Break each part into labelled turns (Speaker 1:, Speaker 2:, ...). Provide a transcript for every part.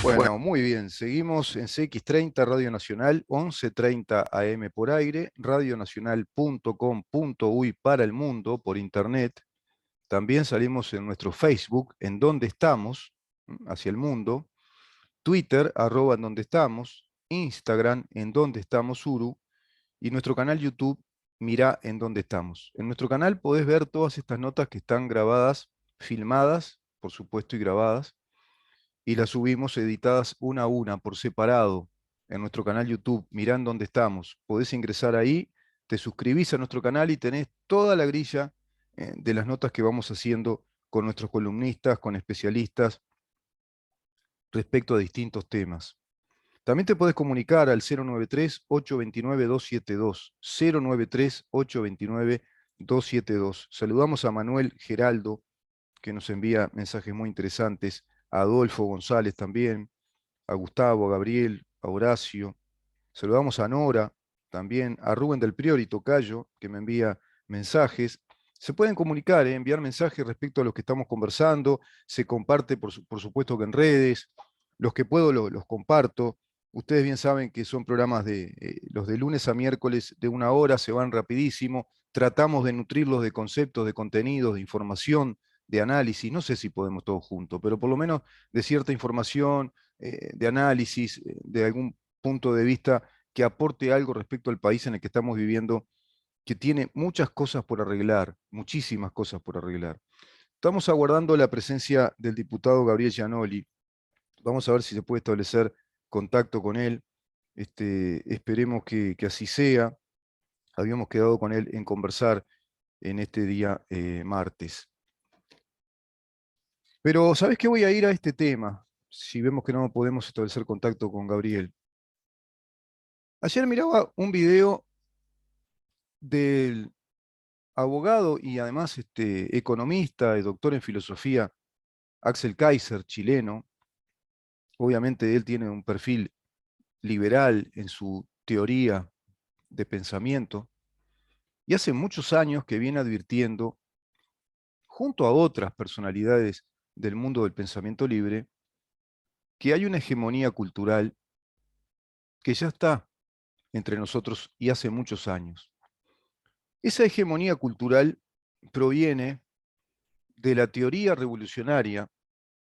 Speaker 1: Bueno, muy bien. Seguimos en CX30 Radio Nacional, 11:30 AM por aire, radionacional.com.uy para el mundo por internet. También salimos en nuestro Facebook, en donde estamos, hacia el mundo, Twitter, @ en donde estamos, Instagram, en donde estamos Uru, y nuestro canal YouTube, Mirá en dónde estamos. En nuestro canal podés ver todas estas notas que están grabadas, filmadas, por supuesto, y grabadas, y las subimos editadas una a una, por separado, en nuestro canal YouTube. Mirá en dónde estamos. Podés ingresar ahí, te suscribís a nuestro canal y tenés toda la grilla de las notas que vamos haciendo con nuestros columnistas, con especialistas, respecto a distintos temas. También te podés comunicar al 093-829-272, 093-829-272. Saludamos a Manuel Geraldo, que nos envía mensajes muy interesantes, a Adolfo González también, a Gustavo, a Gabriel, a Horacio. Saludamos a Nora, también a Rubén del Priori Tocayo, que me envía mensajes. Se pueden comunicar, enviar mensajes respecto a lo que estamos conversando, se comparte por supuesto que en redes, los que puedo los comparto. Ustedes bien saben que son programas los de lunes a miércoles de 1 hora, se van rapidísimo, tratamos de nutrirlos de conceptos, de contenidos, de información, de análisis, no sé si podemos todos juntos, pero por lo menos de cierta información, de análisis, de algún punto de vista que aporte algo respecto al país en el que estamos viviendo, que tiene muchas cosas por arreglar, muchísimas cosas por arreglar. Estamos aguardando la presencia del diputado Gabriel Gianoli. Vamos a ver si se puede establecer contacto con él. Esperemos que así sea. Habíamos quedado con él en conversar en este día martes. Pero, ¿sabés qué? Voy a ir a este tema, si vemos que no podemos establecer contacto con Gabriel. Ayer miraba un video del abogado y además economista y doctor en filosofía, Axel Kaiser, chileno. Obviamente él tiene un perfil liberal en su teoría de pensamiento, y hace muchos años que viene advirtiendo, junto a otras personalidades del mundo del pensamiento libre, que hay una hegemonía cultural que ya está entre nosotros y hace muchos años. Esa hegemonía cultural proviene de la teoría revolucionaria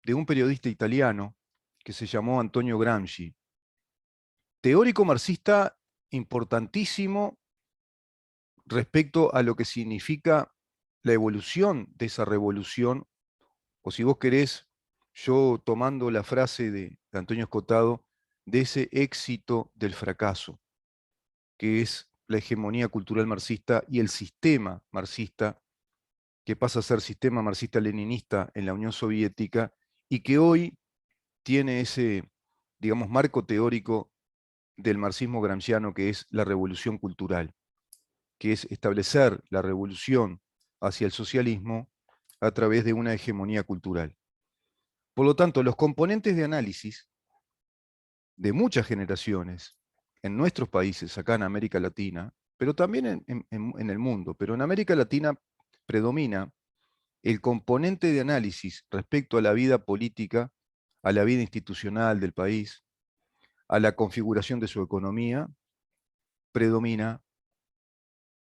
Speaker 1: de un periodista italiano que se llamó Antonio Gramsci, teórico marxista importantísimo respecto a lo que significa la evolución de esa revolución, o si vos querés, yo tomando la frase de Antonio Escotado, de ese éxito del fracaso, que es la hegemonía cultural marxista y el sistema marxista, que pasa a ser sistema marxista-leninista en la Unión Soviética, y que hoy tiene ese, digamos, marco teórico del marxismo gramsciano, que es la revolución cultural, que es establecer la revolución hacia el socialismo a través de una hegemonía cultural. Por lo tanto, los componentes de análisis de muchas generaciones en nuestros países, acá en América Latina, pero también en el mundo, pero en América Latina predomina el componente de análisis respecto a la vida política, a la vida institucional del país, a la configuración de su economía, predomina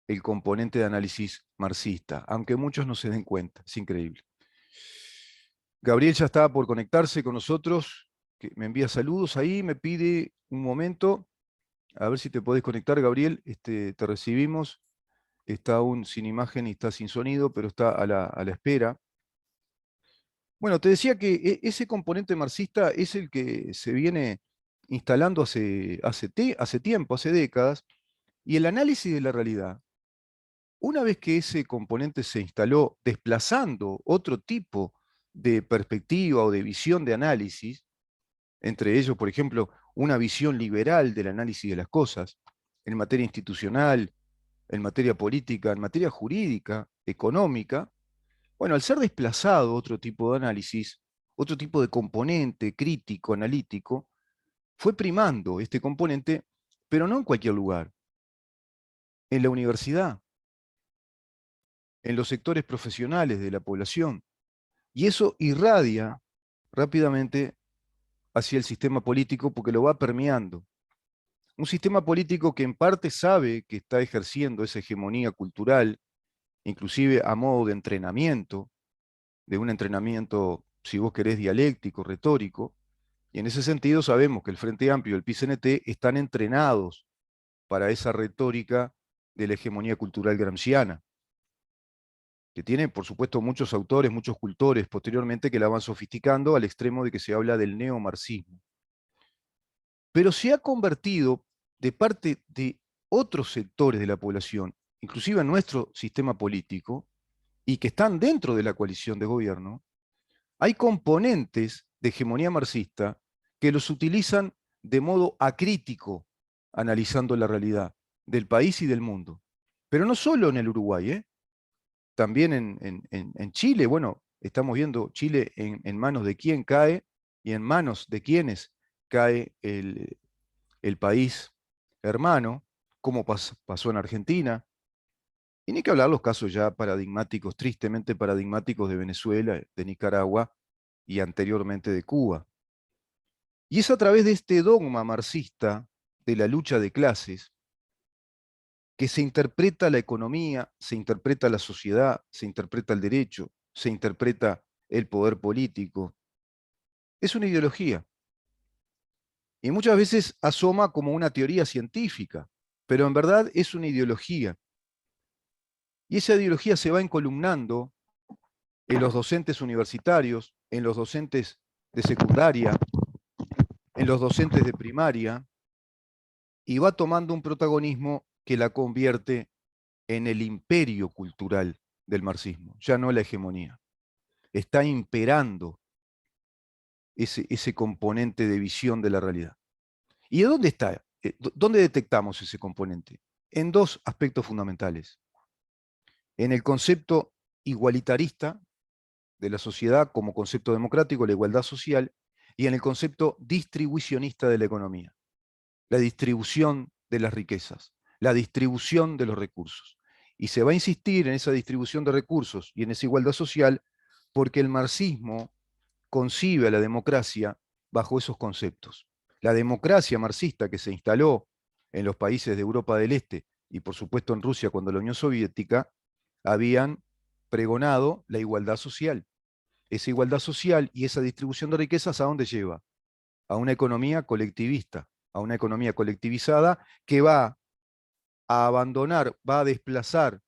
Speaker 1: el componente de análisis marxista, aunque muchos no se den cuenta, es increíble. Gabriel ya estaba por conectarse con nosotros, que me envía saludos ahí, me pide un momento, a ver si te podés conectar, Gabriel, te recibimos, está aún sin imagen y está sin sonido, pero está a la espera. Bueno, te decía que ese componente marxista es el que se viene instalando hace tiempo, hace décadas, y el análisis de la realidad, una vez que ese componente se instaló desplazando otro tipo de perspectiva o de visión de análisis, entre ellos, por ejemplo, una visión liberal del análisis de las cosas, en materia institucional, en materia política, en materia jurídica, económica, bueno, al ser desplazado otro tipo de análisis, otro tipo de componente crítico, analítico, fue primando este componente, pero no en cualquier lugar, en la universidad, en los sectores profesionales de la población. Y eso irradia rápidamente hacia el sistema político porque lo va permeando. Un sistema político que en parte sabe que está ejerciendo esa hegemonía cultural, inclusive a modo de entrenamiento, de un entrenamiento, si vos querés, dialéctico, retórico, y en ese sentido sabemos que el Frente Amplio y el PICNT están entrenados para esa retórica de la hegemonía cultural gramsciana, que tiene, por supuesto, muchos autores, muchos cultores posteriormente que la van sofisticando al extremo de que se habla del neomarxismo. Pero se ha convertido de parte de otros sectores de la población, inclusive en nuestro sistema político, y que están dentro de la coalición de gobierno, hay componentes de hegemonía marxista que los utilizan de modo acrítico, analizando la realidad del país y del mundo. Pero no solo en el Uruguay, también en Chile. Bueno, estamos viendo Chile en manos de quién cae y en manos de quiénes cae el país hermano, como pasó en Argentina. Y ni que hablar los casos ya paradigmáticos, tristemente paradigmáticos de Venezuela, de Nicaragua y anteriormente de Cuba. Y es a través de este dogma marxista de la lucha de clases que se interpreta la economía, se interpreta la sociedad, se interpreta el derecho, se interpreta el poder político. Es una ideología. Y muchas veces asoma como una teoría científica, pero en verdad es una ideología. Y esa ideología se va encolumnando en los docentes universitarios, en los docentes de secundaria, en los docentes de primaria, y va tomando un protagonismo que la convierte en el imperio cultural del marxismo, ya no la hegemonía. Está imperando ese componente de visión de la realidad. ¿Y de dónde está? ¿Dónde detectamos ese componente? En dos aspectos fundamentales. En el concepto igualitarista de la sociedad como concepto democrático, la igualdad social, y en el concepto distribucionista de la economía, la distribución de las riquezas, la distribución de los recursos. Y se va a insistir en esa distribución de recursos y en esa igualdad social porque el marxismo concibe a la democracia bajo esos conceptos. La democracia marxista que se instaló en los países de Europa del Este y por supuesto en Rusia cuando la Unión Soviética, habían pregonado la igualdad social. Esa igualdad social y esa distribución de riquezas, ¿a dónde lleva? A una economía colectivista, a una economía colectivizada que va a abandonar, va a desplazar,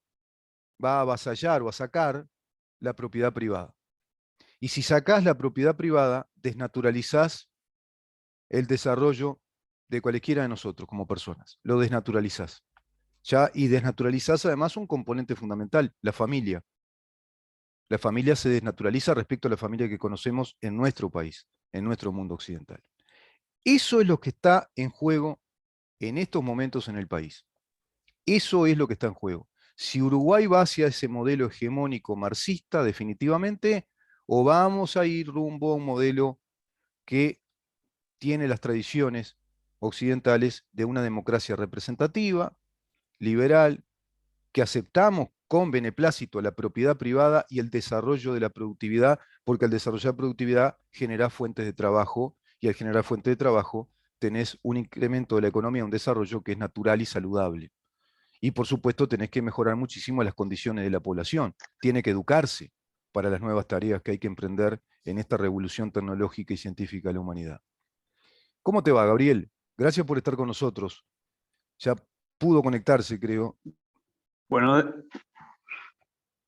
Speaker 1: va a avasallar o a sacar la propiedad privada. Y si sacás la propiedad privada, desnaturalizás el desarrollo de cualquiera de nosotros como personas. Lo desnaturalizás. Ya, y desnaturalizás además un componente fundamental, la familia. La familia se desnaturaliza respecto a la familia que conocemos en nuestro país, en nuestro mundo occidental. Eso es lo que está en juego en estos momentos en el país. Eso es lo que está en juego. Si Uruguay va hacia ese modelo hegemónico marxista definitivamente, o vamos a ir rumbo a un modelo que tiene las tradiciones occidentales de una democracia representativa, liberal, que aceptamos con beneplácito la propiedad privada y el desarrollo de la productividad, porque al desarrollar productividad genera fuentes de trabajo, y al generar fuentes de trabajo tenés un incremento de la economía, un desarrollo que es natural y saludable. Y por supuesto tenés que mejorar muchísimo las condiciones de la población. Tiene que educarse para las nuevas tareas que hay que emprender en esta revolución tecnológica y científica de la humanidad. ¿Cómo te va, Gabriel? Gracias por estar con nosotros. Ya pudo conectarse, creo.
Speaker 2: Bueno,
Speaker 1: ¿Hay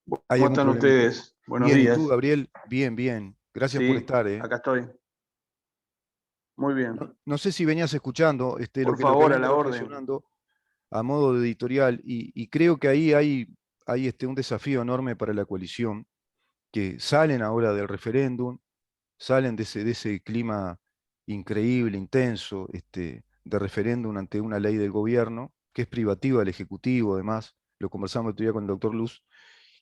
Speaker 2: ¿cómo
Speaker 1: algún
Speaker 2: están
Speaker 1: problemita?
Speaker 2: ustedes? Buenos
Speaker 1: Bien, ¿y tú,
Speaker 2: días.
Speaker 1: Gabriel? Bien, bien. Gracias por
Speaker 2: Sí,
Speaker 1: estar.
Speaker 2: acá estoy. Muy bien.
Speaker 1: No sé si venías escuchando
Speaker 2: Por
Speaker 1: lo que
Speaker 2: favor, a
Speaker 1: vengo
Speaker 2: la orden.
Speaker 1: reflexionando a modo de editorial, y creo que ahí hay un desafío enorme para la coalición, que salen ahora del referéndum, salen de ese clima increíble, intenso, de referéndum ante una ley del gobierno, que es privativa del Ejecutivo, además, lo conversamos el otro día con el doctor Luz,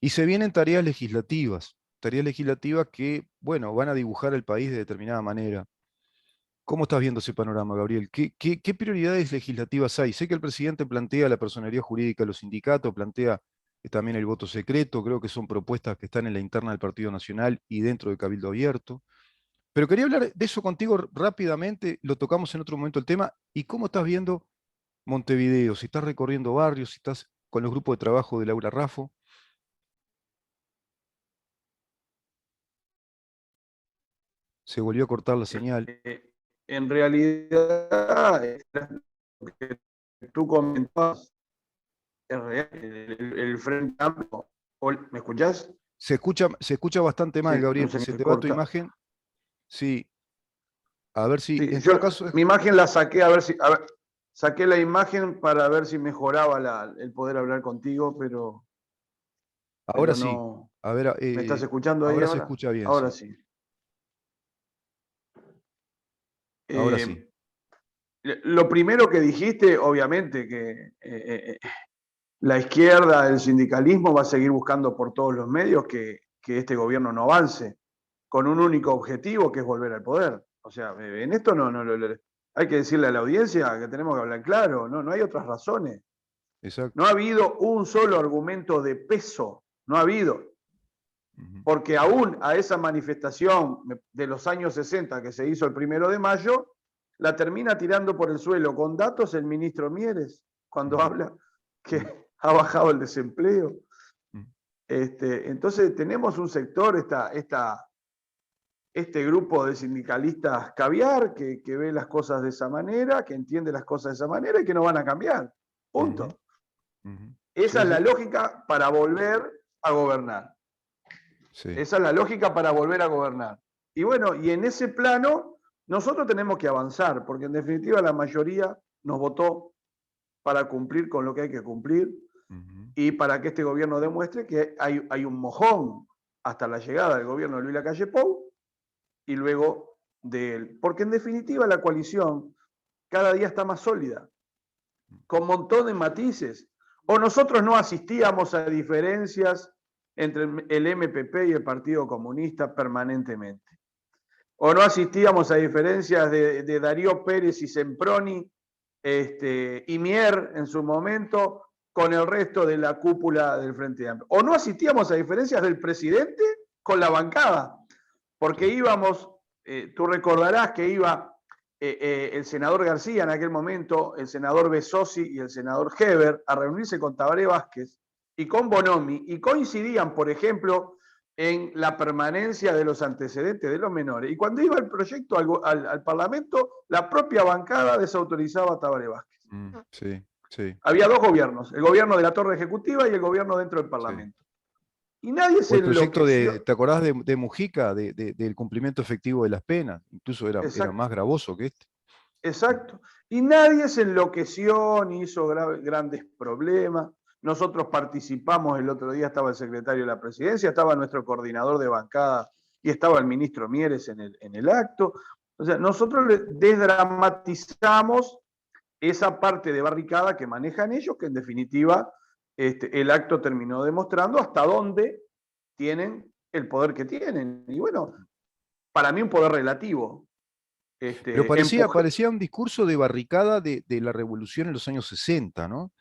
Speaker 1: y se vienen tareas legislativas que, bueno, van a dibujar el país de determinada manera. ¿Cómo estás viendo ese panorama, Gabriel? ¿Qué prioridades legislativas hay? Sé que el presidente plantea la personería jurídica de los sindicatos, plantea también el voto secreto, creo que son propuestas que están en la interna del Partido Nacional y dentro de Cabildo Abierto, Pero quería hablar de eso contigo rápidamente, lo tocamos en otro momento el tema, y cómo estás viendo Montevideo, si estás recorriendo barrios, si estás con los grupos de trabajo de Laura Raffo. Se volvió a cortar la señal.
Speaker 2: En realidad, lo que tú comentabas es real. El Frente Amplio, ¿me escuchás?
Speaker 1: Se escucha bastante mal,
Speaker 2: Sí, no
Speaker 1: Gabriel.
Speaker 2: sé,
Speaker 1: Se
Speaker 2: se
Speaker 1: te va tu
Speaker 2: corta.
Speaker 1: imagen. Sí, a ver si,
Speaker 2: Sí,
Speaker 1: en todo
Speaker 2: yo
Speaker 1: caso,
Speaker 2: mi imagen la saqué a ver si, saqué la imagen para ver si mejoraba el poder hablar contigo,
Speaker 1: ahora
Speaker 2: pero
Speaker 1: sí.
Speaker 2: no.
Speaker 1: A ver,
Speaker 2: ¿Me estás escuchando ahí
Speaker 1: ahora se
Speaker 2: ahora?
Speaker 1: escucha bien,
Speaker 2: Ahora
Speaker 1: sí.
Speaker 2: sí.
Speaker 1: Ahora sí.
Speaker 2: Lo primero que dijiste, obviamente, que la izquierda, el sindicalismo va a seguir buscando por todos los medios que este gobierno no avance, con un único objetivo, que es volver al poder. O sea, en esto hay que decirle a la audiencia que tenemos que hablar claro, no hay otras razones.
Speaker 1: Exacto.
Speaker 2: No ha habido un solo argumento de peso, no ha habido.
Speaker 1: Ujú.
Speaker 2: Porque aún a esa manifestación de los años 60 que se hizo el 1 de mayo, la termina tirando por el suelo con datos el ministro Mieres, cuando
Speaker 1: Ujú.
Speaker 2: habla que
Speaker 1: Ujú.
Speaker 2: ha bajado el desempleo.
Speaker 1: Ujú.
Speaker 2: Entonces tenemos un sector, este grupo de sindicalistas caviar, que ve las cosas de esa manera, que entiende las cosas de esa manera y que no van a cambiar.
Speaker 1: Ujú.
Speaker 2: Punto.
Speaker 1: Ujú.
Speaker 2: Esa
Speaker 1: Sí,
Speaker 2: es la
Speaker 1: sí,
Speaker 2: lógica para volver a gobernar.
Speaker 1: sí.
Speaker 2: Esa es la lógica para volver a gobernar. Y bueno, y en ese plano nosotros tenemos que avanzar, porque en definitiva la mayoría nos votó para cumplir con lo que hay que cumplir
Speaker 1: Ujú.
Speaker 2: y para que este gobierno demuestre que hay un mojón hasta la llegada del gobierno de Luis Lacalle Pou y luego de él. Porque en definitiva la coalición cada día está más sólida, con un montón de matices. O nosotros no asistíamos a diferencias entre el MPP y el Partido Comunista permanentemente. O no asistíamos a diferencias de Darío Pérez y Semproni y Mier en su momento con el resto de la cúpula del Frente Amplio. O no asistíamos a diferencias del presidente con la bancada, porque
Speaker 1: Sí.
Speaker 2: íbamos, tú recordarás que iba el senador García en aquel momento, el senador Besosi y el senador Heber a reunirse con Tabaré Vázquez y con Bonomi y coincidían, por ejemplo, en la permanencia de los antecedentes de los menores. Y cuando iba el proyecto al Parlamento, la propia bancada desautorizaba a Tabaré Vázquez.
Speaker 1: Sí, sí,
Speaker 2: Había dos gobiernos, el gobierno de la Torre Ejecutiva y el gobierno dentro del
Speaker 1: sí.
Speaker 2: Parlamento. Y nadie
Speaker 1: O
Speaker 2: se
Speaker 1: el proyecto de,
Speaker 2: enloqueció.
Speaker 1: ¿te acordás de Mujica, del cumplimiento efectivo de las penas? Incluso era más
Speaker 2: Exacto.
Speaker 1: gravoso que este.
Speaker 2: Exacto. Y nadie se enloqueció ni hizo grandes problemas. Nosotros participamos, el otro día estaba el secretario de la presidencia, estaba nuestro coordinador de bancada y estaba el ministro Mieres en el acto. O sea, nosotros desdramatizamos esa parte de barricada que manejan ellos, que en definitiva el acto terminó demostrando hasta dónde tienen el poder que tienen. Y bueno, para mí un poder relativo.
Speaker 1: Pero
Speaker 2: Empuje.
Speaker 1: parecía un discurso de barricada de la revolución en los años 60, ¿no?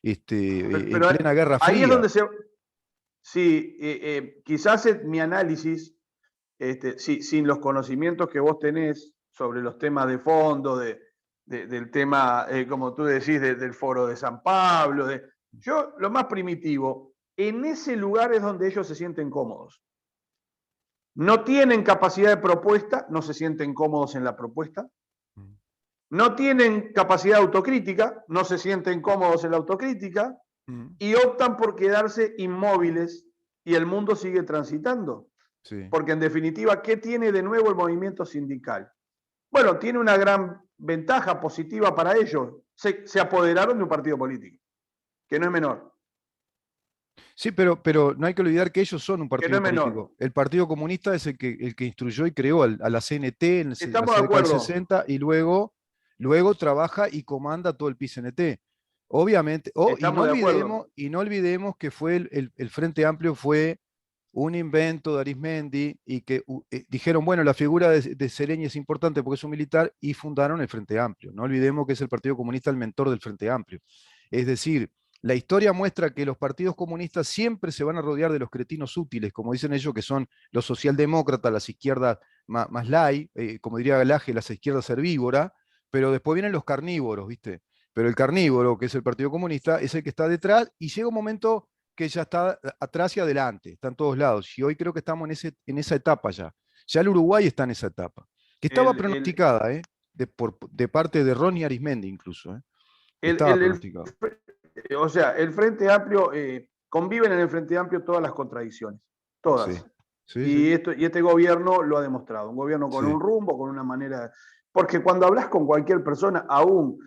Speaker 1: En
Speaker 2: Pero
Speaker 1: plena Guerra
Speaker 2: ahí es
Speaker 1: Fría.
Speaker 2: donde sí, quizás mi análisis, sin los conocimientos que vos tenés sobre los temas de fondo, del tema, como tú decís, del foro de San Pablo, yo lo más primitivo, en ese lugar es donde ellos se sienten cómodos. No tienen capacidad de propuesta, no se sienten cómodos en la propuesta. No tienen capacidad de autocrítica, no se sienten cómodos en la autocrítica y optan por quedarse inmóviles y el mundo sigue transitando.
Speaker 1: Sí.
Speaker 2: Porque en definitiva, ¿qué tiene de nuevo el movimiento sindical? Bueno, tiene una gran ventaja positiva para ellos. Se apoderaron de un partido político, que no es menor.
Speaker 1: Sí, pero no hay que olvidar que ellos son un
Speaker 2: Que no
Speaker 1: partido
Speaker 2: es menor.
Speaker 1: político. El Partido Comunista es el que instruyó y creó a la CNT en la
Speaker 2: Estamos de
Speaker 1: década del
Speaker 2: acuerdo.
Speaker 1: 60 y luego trabaja y comanda todo el PCNT. Obviamente,
Speaker 2: Estamos de acuerdo.
Speaker 1: y no olvidemos que fue el Frente Amplio fue un invento de Arismendi y que dijeron, bueno, la figura de Sereñi es importante porque es un militar y fundaron el Frente Amplio. No olvidemos que es el Partido Comunista el mentor del Frente Amplio. Es decir, La historia muestra que los partidos comunistas siempre se van a rodear de los cretinos útiles, como dicen ellos, que son los socialdemócratas, las izquierdas más light, como diría Galaje, las izquierdas herbívoras, pero después vienen los carnívoros, ¿viste? Pero el carnívoro, que es el Partido Comunista, es el que está detrás y llega un momento que ya está atrás y adelante, está en todos lados. Y hoy creo que estamos en esa etapa ya. Ya el Uruguay está en esa etapa, que estaba
Speaker 2: El, el,
Speaker 1: pronosticada, de parte de Ronnie Arismendi incluso,
Speaker 2: el,
Speaker 1: estaba
Speaker 2: el- el-
Speaker 1: pronosticado.
Speaker 2: o sea, el Frente Amplio, conviven en el Frente Amplio todas las contradicciones,
Speaker 1: Sí,
Speaker 2: todas.
Speaker 1: sí, sí,
Speaker 2: Y este gobierno lo ha demostrado, un gobierno con
Speaker 1: sí,
Speaker 2: un rumbo, con una manera. Porque cuando hablas con cualquier persona, aún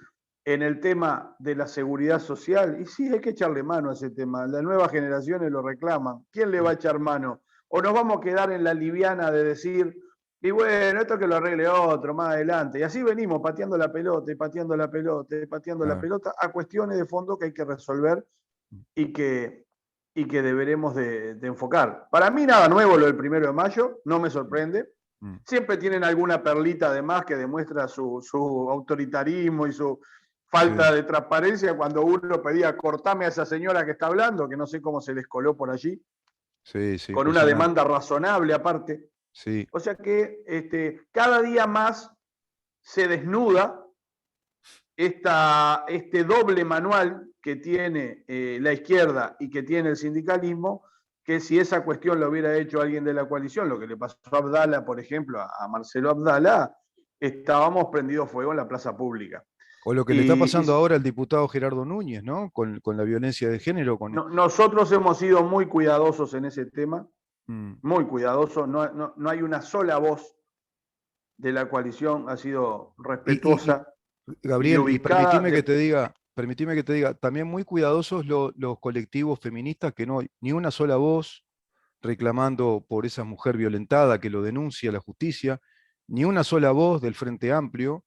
Speaker 2: en el tema de la seguridad social, y sí, hay que echarle mano a ese tema, las nuevas generaciones lo reclaman, ¿quién le va a echar mano? O nos vamos a quedar en la liviana de decir, y bueno, esto que lo arregle otro más adelante. Y así venimos pateando la pelota y pateando la pelota y pateando la
Speaker 1: claro.
Speaker 2: pelota a cuestiones de fondo que hay que resolver y que deberemos de enfocar. Para mí nada nuevo lo del 1 de mayo, no me
Speaker 1: Mm,
Speaker 2: sorprende.
Speaker 1: mm.
Speaker 2: Siempre tienen alguna perlita además que demuestra su autoritarismo y su falta
Speaker 1: Sí,
Speaker 2: de transparencia cuando uno pedía cortame a esa señora que está hablando, que no sé cómo se les coló por allí,
Speaker 1: sí, sí,
Speaker 2: con una
Speaker 1: impresionante.
Speaker 2: demanda razonable aparte.
Speaker 1: Sí.
Speaker 2: O sea que cada día más se desnuda este doble manual que tiene la izquierda y que tiene el sindicalismo, que si esa cuestión lo hubiera hecho alguien de la coalición, lo que le pasó a Abdala, por ejemplo, a Marcelo Abdala, estábamos prendidos fuego en la plaza pública.
Speaker 1: O lo que le está
Speaker 2: Y
Speaker 1: pasando ahora al diputado Gerardo Núñez, ¿no? Con la violencia de género.
Speaker 2: nosotros hemos sido muy cuidadosos en ese tema,
Speaker 1: Mm.
Speaker 2: muy cuidadosos, no hay una sola voz de la coalición, ha sido
Speaker 1: Y,
Speaker 2: respetuosa y
Speaker 1: Gabriel, y
Speaker 2: ubicada.
Speaker 1: permitime que te diga, también muy cuidadosos los colectivos feministas, que no hay ni una sola voz reclamando por esa mujer violentada que lo denuncia a la justicia, ni una sola voz del Frente Amplio,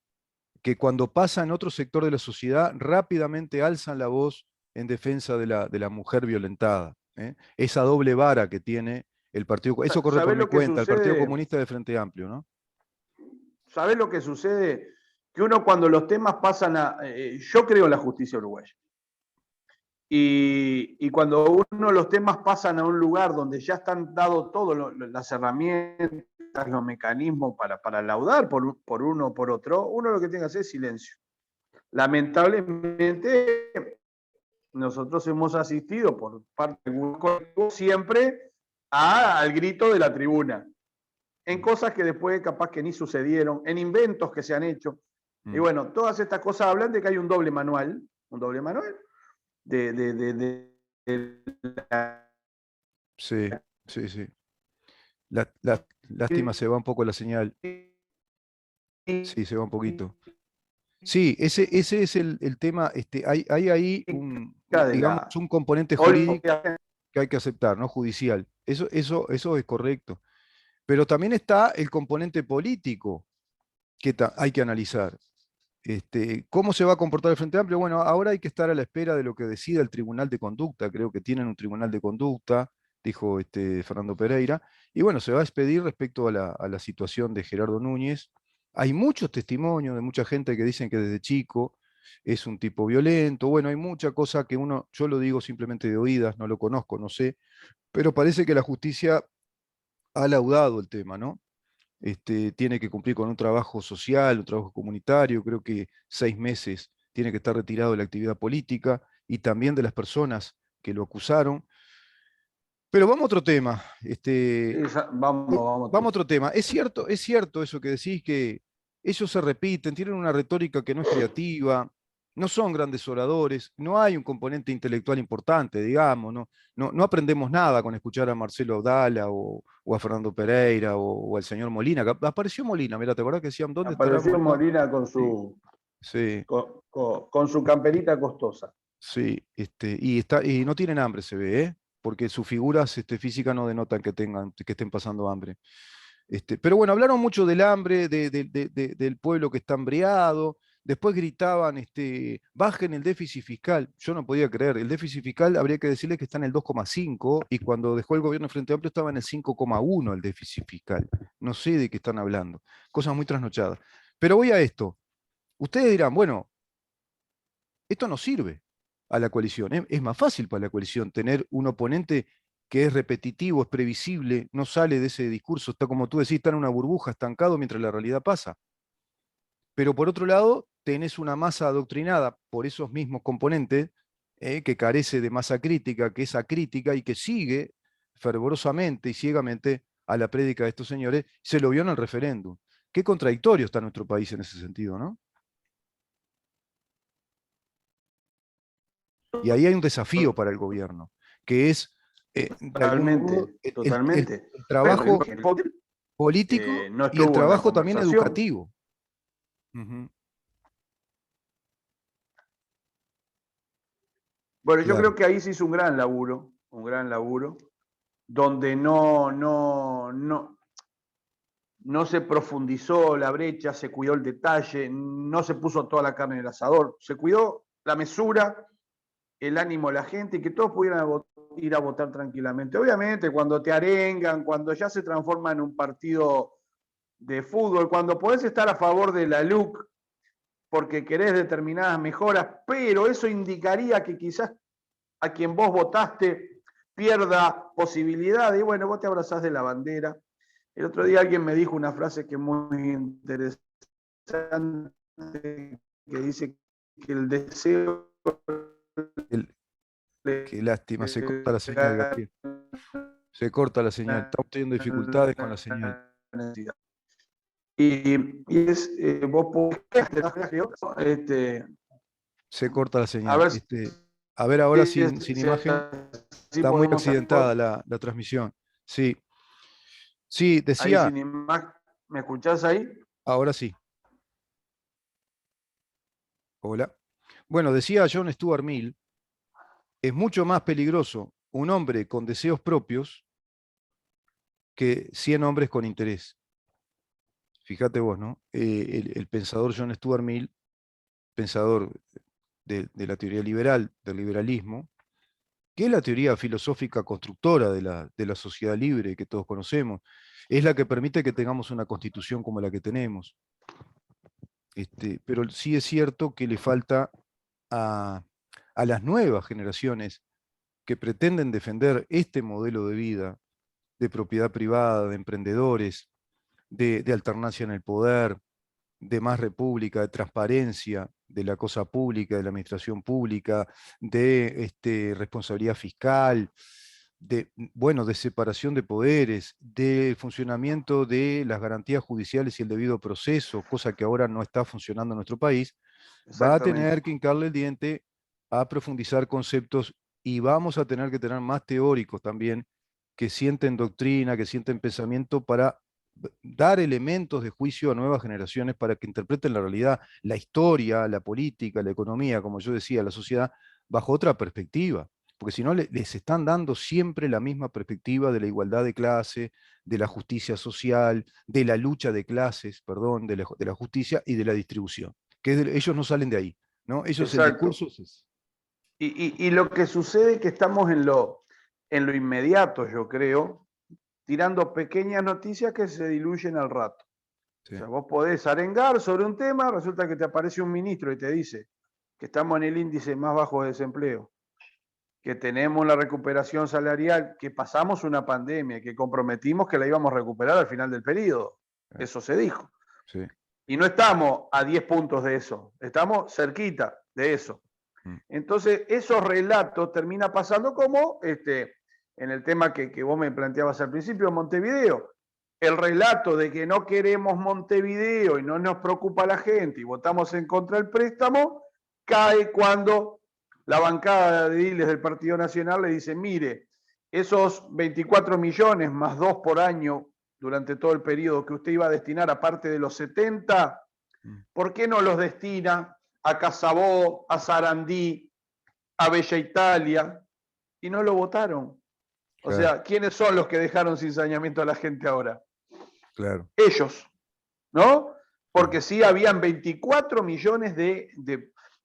Speaker 1: que cuando pasa en otro sector de la sociedad rápidamente alzan la voz en defensa de la mujer violentada. Esa doble vara que tiene el Partido, eso corre por
Speaker 2: ¿Sabés
Speaker 1: mi
Speaker 2: lo que
Speaker 1: cuenta, el Partido
Speaker 2: sucede?
Speaker 1: Comunista de Frente Amplio, ¿no?
Speaker 2: ¿Sabés lo que sucede? Que uno cuando los temas pasan a. Yo creo en la justicia uruguaya. Y cuando uno los temas pasan a un lugar donde ya están dados todas las herramientas, los mecanismos para laudar por uno o por otro, uno lo que tiene que hacer es silencio. Lamentablemente, nosotros hemos asistido por parte de algunos colectivos siempre al grito de la tribuna, en
Speaker 1: Mm,
Speaker 2: cosas que después capaz que ni sucedieron, en inventos que se han hecho. Y
Speaker 1: mm.
Speaker 2: bueno, todas estas cosas hablan de que hay un doble manual de la
Speaker 1: Sí, sí, sí. Lástima, se va un poco la señal. Sí, se va un poquito. Sí, ese es el tema. Hay ahí
Speaker 2: de
Speaker 1: digamos,
Speaker 2: la
Speaker 1: un componente jurídico que hay que aceptar, ¿no? Judicial. Eso es correcto. Pero también está el componente político que hay que analizar. ¿Cómo se va a comportar el Frente Amplio? Bueno, ahora hay que estar a la espera de lo que decida el Tribunal de Conducta. Creo que tienen un Tribunal de Conducta, dijo Fernando Pereira. Y bueno, se va a expedir respecto a la situación de Gerardo Núñez. Hay muchos testimonios de mucha gente que dicen que desde chico es un tipo violento. Bueno, hay mucha cosa que yo lo digo simplemente de oídas, no lo conozco, no sé, pero parece que la justicia ha laudado el tema, ¿no? Tiene que cumplir con un trabajo social, un trabajo comunitario, creo que 6 meses tiene que estar retirado de la actividad política y también de las personas que lo acusaron. Pero vamos a otro tema.
Speaker 2: Vamos.
Speaker 1: Vamos a otro tema. Es cierto eso que decís, que ellos se repiten, tienen una retórica que no es creativa, no son grandes oradores, no hay un componente intelectual importante, digamos, no aprendemos nada con escuchar a Marcelo Abdala o a Fernando Pereira o al señor Molina. Apareció Molina, mira, ¿te acordás que decían, ¿dónde estará
Speaker 2: Apareció
Speaker 1: Molina?
Speaker 2: Molina
Speaker 1: Sí, sí,
Speaker 2: con su camperita costosa.
Speaker 1: sí, y no tienen hambre, se ve, ¿eh? Porque sus figuras físicas no denotan que estén pasando hambre. Pero bueno, hablaron mucho del hambre, del pueblo que está hambriado. Después gritaban, bajen el déficit fiscal. Yo no podía creer. El déficit fiscal habría que decirle que está en el 2,5 y cuando dejó el gobierno Frente Amplio estaba en el 5,1 el déficit fiscal. No sé de qué están hablando. Cosas muy trasnochadas. Pero voy a esto. Ustedes dirán, bueno, esto no sirve. a la coalición. Es más fácil para la coalición tener un oponente que es repetitivo, es previsible, no sale de ese discurso, está como tú decís, está en una burbuja, estancado mientras la realidad pasa. Pero por otro lado, tenés una masa adoctrinada por esos mismos componentes, que carece de masa crítica, que es acrítica y que sigue fervorosamente y ciegamente a la prédica de estos señores, se lo vio en el referéndum. Qué contradictorio está nuestro país en ese sentido, ¿no? Y ahí hay un desafío para el gobierno, que es, de algún modo,
Speaker 2: Totalmente, totalmente.
Speaker 1: el
Speaker 2: Bueno,
Speaker 1: trabajo político
Speaker 2: no
Speaker 1: y el
Speaker 2: estuvo en la
Speaker 1: trabajo también
Speaker 2: conversación.
Speaker 1: educativo. Ujú.
Speaker 2: Bueno, yo
Speaker 1: Claro.
Speaker 2: creo que ahí se hizo un gran laburo, donde no se profundizó la brecha, se cuidó el detalle, no se puso toda la carne en el asador, se cuidó la mesura, el ánimo de la gente y que todos pudieran ir a votar tranquilamente. Obviamente, cuando te arengan, cuando ya se transforma en un partido de fútbol, cuando podés estar a favor de la LUC porque querés determinadas mejoras, pero eso indicaría que quizás a quien vos votaste pierda posibilidades, y bueno, vos te abrazás de la bandera. El otro día alguien me dijo una frase que es muy interesante, que dice que el deseo...
Speaker 1: Qué lástima, se corta la señal, Gabriel. Se corta la señal. Estamos teniendo dificultades con la señal.
Speaker 2: Y es, vos podés,
Speaker 1: Se corta la
Speaker 2: a
Speaker 1: señal.
Speaker 2: ver
Speaker 1: A ver ahora sin,
Speaker 2: si,
Speaker 1: sin
Speaker 2: si
Speaker 1: imagen.
Speaker 2: así
Speaker 1: Está muy
Speaker 2: podemos,
Speaker 1: accidentada la transmisión. Sí, sí,
Speaker 2: ahí
Speaker 1: decía,
Speaker 2: sin imagen, ¿me escuchás ahí?
Speaker 1: ahora sí. Hola. Bueno, decía John Stuart Mill, es mucho más peligroso un hombre con deseos propios que 100 hombres con interés. Fíjate vos, ¿no? El pensador John Stuart Mill, pensador de la teoría liberal, del liberalismo, que es la teoría filosófica constructora de la sociedad libre que todos conocemos, es la que permite que tengamos una constitución como la que tenemos. Pero sí es cierto que le falta a, a las nuevas generaciones que pretenden defender este modelo de vida, de propiedad privada, de emprendedores, de alternancia en el poder, de más república, de transparencia de la cosa pública, de la administración pública, de responsabilidad fiscal, bueno, de separación de poderes, del funcionamiento de las garantías judiciales y el debido proceso, cosa que ahora no está funcionando en nuestro país, va a
Speaker 2: Exactamente.
Speaker 1: tener que hincarle el diente a profundizar conceptos y vamos a tener que tener más teóricos también que sienten doctrina, que sienten pensamiento para dar elementos de juicio a nuevas generaciones para que interpreten la realidad, la historia, la política, la economía, como yo decía, la sociedad, bajo otra perspectiva. Porque si no, les están dando siempre la misma perspectiva de la igualdad de clase, de la justicia social, de la lucha de clases, perdón, de la justicia y de la distribución. Ellos no salen de ahí, ¿no? Ellos el
Speaker 2: Exacto.
Speaker 1: discurso es...
Speaker 2: Y lo que sucede es que estamos en lo inmediato, yo creo, tirando pequeñas noticias que se diluyen al rato. O
Speaker 1: Sí,
Speaker 2: sea, vos podés arengar sobre un tema, resulta que te aparece un ministro y te dice que estamos en el índice más bajo de desempleo, que tenemos la recuperación salarial, que pasamos una pandemia, que comprometimos que la íbamos a recuperar al final del periodo. Eso se dijo.
Speaker 1: sí.
Speaker 2: Y no estamos a 10 puntos de eso, estamos cerquita de eso.
Speaker 1: Mm.
Speaker 2: Entonces, esos relatos termina pasando como en el tema que vos me planteabas al principio, Montevideo. El relato de que no queremos Montevideo y no nos preocupa la gente y votamos en contra del préstamo, cae cuando la bancada de ediles del Partido Nacional le dice, mire, esos 24 millones más 2 por año durante todo el periodo que usted iba a destinar, aparte de los 70,
Speaker 1: Mm.
Speaker 2: ¿por qué no los destina a Casabó, a Sarandí, a Bella Italia? Y no lo votaron. O
Speaker 1: Claro,
Speaker 2: sea, ¿quiénes son los que dejaron sin saneamiento a la gente ahora?
Speaker 1: claro.
Speaker 2: Ellos, ¿no?
Speaker 1: Sí.
Speaker 2: Porque sí habían 24 millones de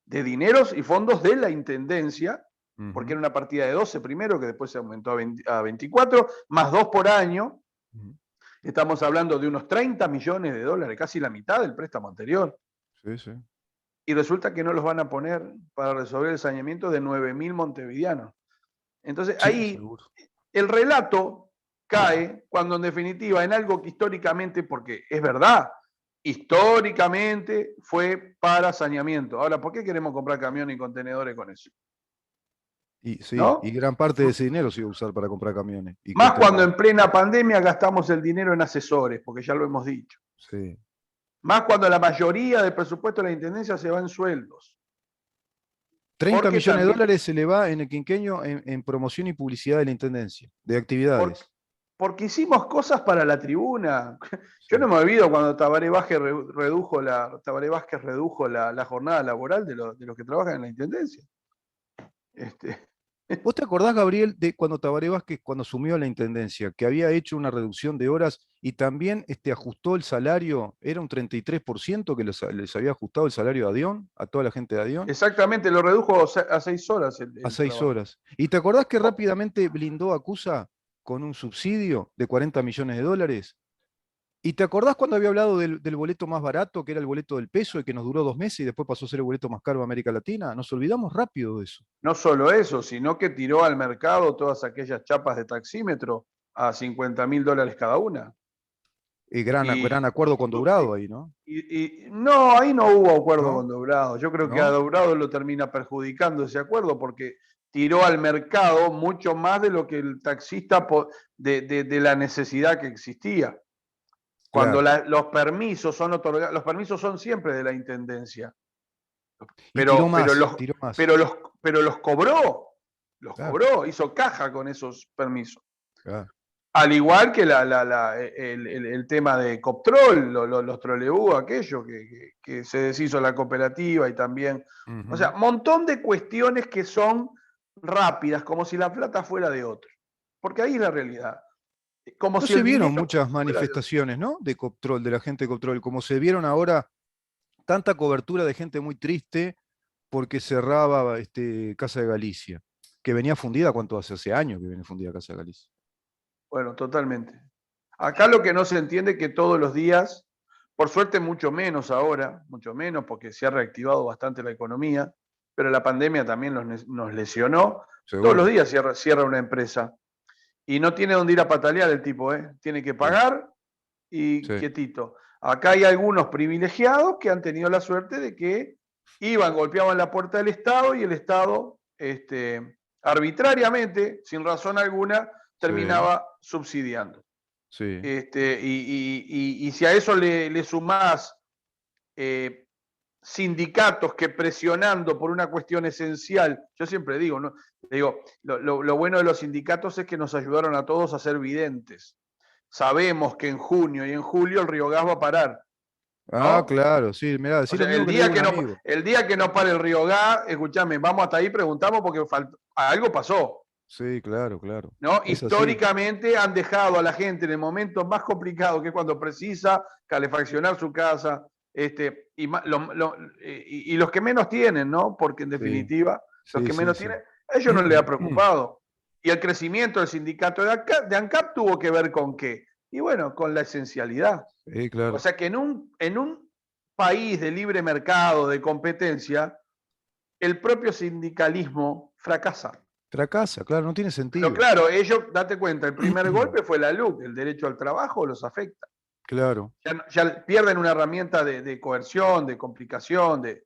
Speaker 2: dineros y fondos de la Intendencia, porque
Speaker 1: Ujú,
Speaker 2: era una partida de 12 primero, que después se aumentó a 24, más 2 por año.
Speaker 1: ujú.
Speaker 2: Estamos hablando de unos 30 millones de dólares, casi la mitad del préstamo anterior.
Speaker 1: Sí, sí.
Speaker 2: y resulta que no los van a poner para resolver el saneamiento de 9.000 montevideanos. Entonces
Speaker 1: Sí,
Speaker 2: ahí
Speaker 1: seguro.
Speaker 2: el relato cae cuando en definitiva en algo que históricamente, porque es verdad, históricamente fue para saneamiento. Ahora, ¿por qué queremos comprar camiones y contenedores con eso?
Speaker 1: Y sí, y
Speaker 2: ¿No?
Speaker 1: gran parte de ese dinero se iba a usar para comprar camiones y
Speaker 2: Más cuando
Speaker 1: contenedores.
Speaker 2: en plena pandemia gastamos el dinero en asesores, porque ya lo hemos dicho.
Speaker 1: Sí.
Speaker 2: Más cuando la mayoría del presupuesto de la Intendencia se va en sueldos.
Speaker 1: 30
Speaker 2: Porque
Speaker 1: millones de
Speaker 2: también,
Speaker 1: dólares se le va en el quinquenio en promoción y publicidad de la Intendencia, de
Speaker 2: por-
Speaker 1: actividades.
Speaker 2: porque hicimos cosas para la tribuna. Yo
Speaker 1: Sí.
Speaker 2: no me olvido cuando Tabaré Vázquez redujo la jornada laboral de los que trabajan en la Intendencia. Este,
Speaker 1: ¿Vos te acordás, Gabriel, de cuando Tabaré Vázquez, cuando asumió la intendencia, que había hecho una reducción de horas y también ajustó el salario? Era un 33% que les había ajustado el salario a Adión, a toda la gente de Adión,
Speaker 2: exactamente, lo redujo a 6 horas
Speaker 1: a
Speaker 2: el
Speaker 1: 6
Speaker 2: trabajo.
Speaker 1: horas. ¿Y te acordás que
Speaker 2: Oh,
Speaker 1: rápidamente blindó a Cusa con un subsidio de 40 millones de dólares? ¿Y te acordás cuando había hablado del boleto más barato, que era el boleto del peso, y que nos duró 2 meses y después pasó a ser el boleto más caro de América Latina? Nos olvidamos rápido de eso.
Speaker 2: no solo eso, sino que tiró al mercado todas aquellas chapas de taxímetro a $50.000 cada una.
Speaker 1: Gran
Speaker 2: Y,
Speaker 1: acuerdo con
Speaker 2: y-
Speaker 1: Dourado ahí, ¿no?
Speaker 2: no, ahí no hubo acuerdo
Speaker 1: ¿No?
Speaker 2: con Dourado. Yo creo que a
Speaker 1: ¿No?
Speaker 2: Dourado lo termina perjudicando ese acuerdo porque tiró al mercado mucho más de lo que el taxista de la necesidad que existía. Cuando
Speaker 1: Claro.
Speaker 2: los permisos son otorgados, los permisos son siempre de la intendencia,
Speaker 1: Y tiró
Speaker 2: pero, pero,
Speaker 1: más,
Speaker 2: los,
Speaker 1: tiró más.
Speaker 2: pero, los, pero los
Speaker 1: Claro,
Speaker 2: cobró, hizo caja con esos permisos.
Speaker 1: claro.
Speaker 2: Al igual que el tema de Coptrol, los trolebús, aquello que se deshizo la cooperativa y también. O sea,
Speaker 1: Ujú.
Speaker 2: montón de cuestiones que son rápidas, como si la plata fuera de otro. Porque ahí es la realidad. Como
Speaker 1: No
Speaker 2: si
Speaker 1: se
Speaker 2: el
Speaker 1: vieron
Speaker 2: dinero
Speaker 1: muchas
Speaker 2: fuera de otro.
Speaker 1: manifestaciones, ¿no? De Coptrol, de la gente de Coptrol, como se vieron ahora tanta cobertura de gente muy triste porque cerraba Casa de Galicia, que venía fundida, ¿cuánto hace? Hace años que viene fundida Casa de Galicia.
Speaker 2: Bueno, totalmente. Acá lo que no se entiende es que todos los días, por suerte mucho menos ahora, mucho menos porque se ha reactivado bastante la economía, pero la pandemia también nos lesionó. Todos los
Speaker 1: Seguro.
Speaker 2: días cierra una empresa y no tiene dónde ir a patalear el tipo, ¿eh? Tiene que
Speaker 1: Sí,
Speaker 2: pagar y
Speaker 1: sí,
Speaker 2: quietito. Acá hay algunos privilegiados que han tenido la suerte de que iban, golpeaban la puerta del Estado y el Estado, arbitrariamente, sin razón alguna,
Speaker 1: sí,
Speaker 2: terminaba subsidiando.
Speaker 1: sí.
Speaker 2: Y si a eso le sumás eh, sindicatos que presionando por una cuestión esencial, yo siempre digo, ¿no? Digo, lo bueno de los sindicatos es que nos ayudaron a todos a ser videntes. Sabemos que en junio y en julio el Río Gas va a parar,
Speaker 1: Ah,
Speaker 2: ¿no?
Speaker 1: claro, sí, mirá,
Speaker 2: O
Speaker 1: decir lo
Speaker 2: sea,
Speaker 1: mismo que le digo a un amigo.
Speaker 2: el día que no pare el Río Gas, escúchame, vamos hasta ahí, preguntamos porque algo pasó.
Speaker 1: Sí, claro, claro.
Speaker 2: ¿No?
Speaker 1: Es así.
Speaker 2: Históricamente han dejado a la gente en el momento más complicado, que es cuando precisa calefaccionar su casa, y los que menos tienen, ¿no? Porque en
Speaker 1: Sí,
Speaker 2: definitiva, los
Speaker 1: sí,
Speaker 2: que
Speaker 1: sí,
Speaker 2: menos
Speaker 1: sí.
Speaker 2: tienen, a ellos no les ha preocupado. Y el crecimiento del sindicato de ANCAP tuvo que ver con qué? Y bueno, con la esencialidad.
Speaker 1: Sí,
Speaker 2: O
Speaker 1: claro.
Speaker 2: sea que en un país de libre mercado, de competencia, el propio sindicalismo fracasa.
Speaker 1: Fracasa, claro, no tiene
Speaker 2: Pero
Speaker 1: sentido.
Speaker 2: claro, ellos, date cuenta, el primer golpe fue la LUC, el derecho al trabajo los afecta.
Speaker 1: Claro,
Speaker 2: Ya pierden una herramienta de coerción, de complicación, pierden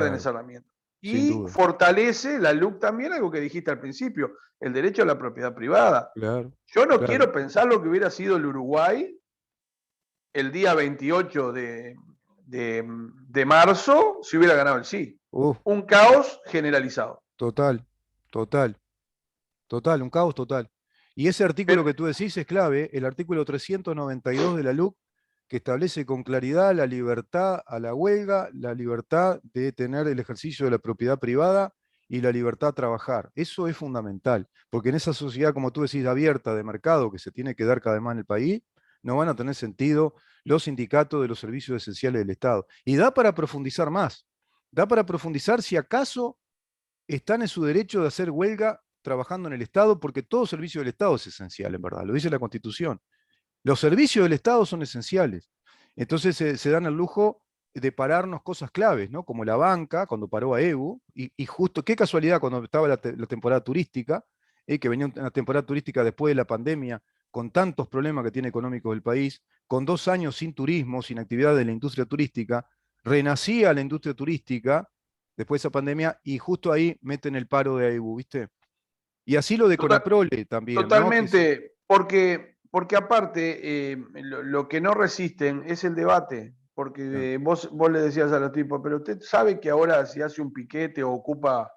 Speaker 1: claro,
Speaker 2: esa herramienta.
Speaker 1: sin
Speaker 2: Y
Speaker 1: duda.
Speaker 2: fortalece la LUC también algo que dijiste al principio, el derecho a la propiedad privada.
Speaker 1: Claro,
Speaker 2: Yo no
Speaker 1: claro.
Speaker 2: quiero pensar lo que hubiera sido el Uruguay el día 28 de marzo si hubiera ganado el sí.
Speaker 1: Uf,
Speaker 2: Un caos generalizado.
Speaker 1: total, total, total, un caos total. Y ese artículo
Speaker 2: Pero,
Speaker 1: que tú decís es clave, el artículo 392 de la LUC, que establece con claridad la libertad a la huelga, la libertad de tener el ejercicio de la propiedad privada y la libertad a trabajar. Eso es fundamental, porque en esa sociedad, como tú decís, abierta de mercado que se tiene que dar cada vez más en el país, no van a tener sentido los sindicatos de los servicios esenciales del Estado. Y da para profundizar más. Da para profundizar si acaso están en su derecho de hacer huelga trabajando en el Estado, porque todo servicio del Estado es esencial, en verdad, lo dice la Constitución. Los servicios del Estado son esenciales. Entonces se dan el lujo depararnos cosas claves, ¿no? Como la banca, cuando paró a Evo, y justo, qué casualidad cuando estaba la temporada turística, que venía una temporada turística después de la pandemia, con tantos problemas que tiene económicos el país, con 2 años sin turismo, sin actividad de la industria turística, renacía la industria turística después de esa pandemia, y justo ahí meten el paro de Evo, ¿viste? Y así lo de Conaprole también, ¿no?
Speaker 2: Totalmente, porque aparte lo que no resisten es el debate, porque vos le decías a los tipos, pero usted sabe que ahora si hace un piquete o ocupa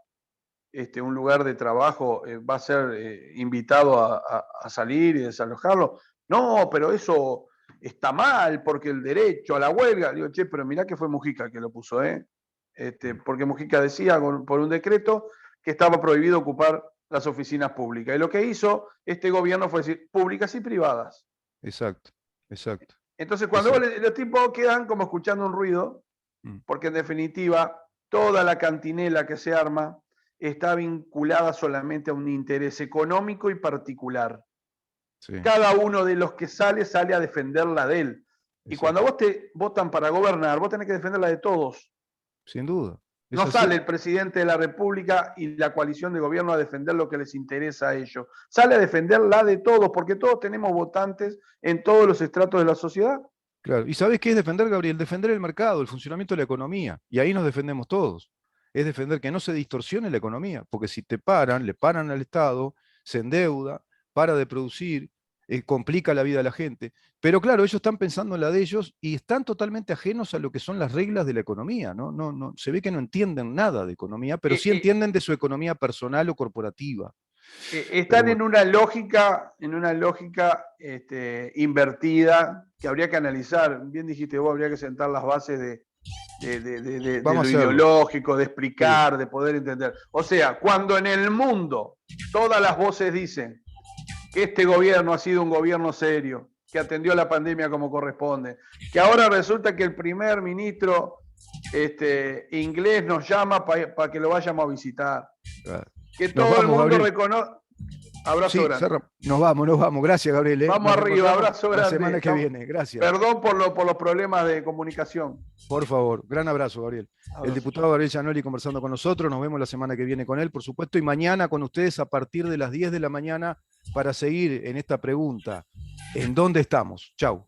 Speaker 2: un lugar de trabajo, va a ser invitado a salir y desalojarlo. No, pero eso está mal, porque el derecho a la huelga, digo, che, pero mirá que fue Mujica que lo puso, ¿eh? Porque Mujica decía por un decreto que estaba prohibido ocupar las oficinas públicas. Y lo que hizo este gobierno fue decir públicas y privadas.
Speaker 1: Exacto, exacto.
Speaker 2: Entonces, cuando los tipos quedan como escuchando un ruido, porque en definitiva, toda la cantinela que se arma está vinculada solamente a un interés económico y particular.
Speaker 1: Sí.
Speaker 2: Cada uno de los que sale a defender la de él. Y cuando vos te votan para gobernar, vos tenés que defender la de todos.
Speaker 1: Sin duda.
Speaker 2: No sale el presidente de la República y la coalición de gobierno a defender lo que les interesa a ellos. Sale a defender la de todos, porque todos tenemos votantes en todos los estratos de la sociedad.
Speaker 1: Claro. ¿Y sabés qué es defender, Gabriel? Defender el mercado, el funcionamiento de la economía. Y ahí nos defendemos todos. Es defender que no se distorsione la economía, porque si le paran al Estado, se endeuda, para de producir, complica la vida de la gente. Pero claro, ellos están pensando en la de ellos y están totalmente ajenos a lo que son las reglas de la economía, ¿no? No, se ve que no entienden nada de economía, pero sí entienden de su economía personal o corporativa.
Speaker 2: Están
Speaker 1: bueno.
Speaker 2: en una lógica invertida que habría que analizar. Bien dijiste vos, habría que sentar las bases de lo ideológico, de explicar, de poder entender. O sea, cuando en el mundo todas las voces dicen que este gobierno ha sido un gobierno serio, que atendió la pandemia como corresponde, que ahora resulta que el primer ministro inglés nos llama para que lo vayamos a visitar. Que todo el mundo reconoce. Abrazo grande.
Speaker 1: Nos vamos. Gracias, Gabriel.
Speaker 2: Vamos arriba, abrazo grande.
Speaker 1: La semana que viene, gracias.
Speaker 2: Perdón por los problemas de comunicación.
Speaker 1: Por favor, gran abrazo, Gabriel. El diputado Gabriel Gianoli conversando con nosotros. Nos vemos la semana que viene con él, por supuesto, y mañana con ustedes a partir de las 10 de la mañana para seguir en esta pregunta. ¿En dónde estamos? Chau.